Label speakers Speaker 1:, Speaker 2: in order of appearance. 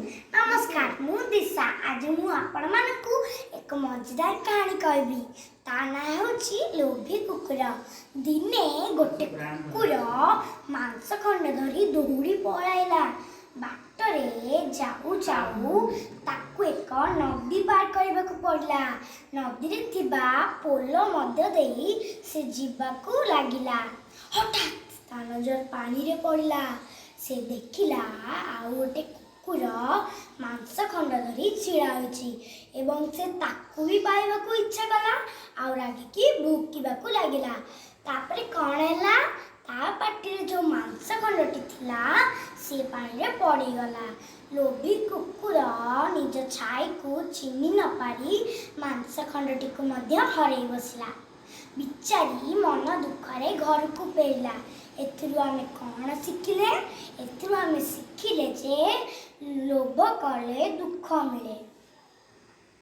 Speaker 1: नमस्कार मु दिशा आज मु आपण मानकु एक मजेदार कहानी कहबी ता ना होची लोभी कुकुर। दिने गोटे कुकुर मांस खंड धरी दौड़ी पळाइला। बाटरे जाऊ जाऊ ताकू एक नदी पार करबाकू पड़ला। नदी रे थिबा पोलो मध्य देई से जीवाकू लागिला। हठात ता नजर पानी रे पड़ला। से देखिला आउ गोटे कुकुर मांस खंड धरी छिड़ा होची एवं से ताकू भी पाइबाकू इच्छा कला आउ रागिकी भूकिबाकू लागिला। तापरे कौन हैला ता पाटी रे जो मांस खंडटी थिला से पानी रे पड़ी गला। लोभी कुकुर निज छाई को चिन्हि न पारी मांस खंडटी को मध्य हरई बसला। बिचारी मन दुखरे घर को फेरला। एथिरु आमे कौन शिखिले? एथिरु आमे शिखिले जे लोभ कले दुख मिले।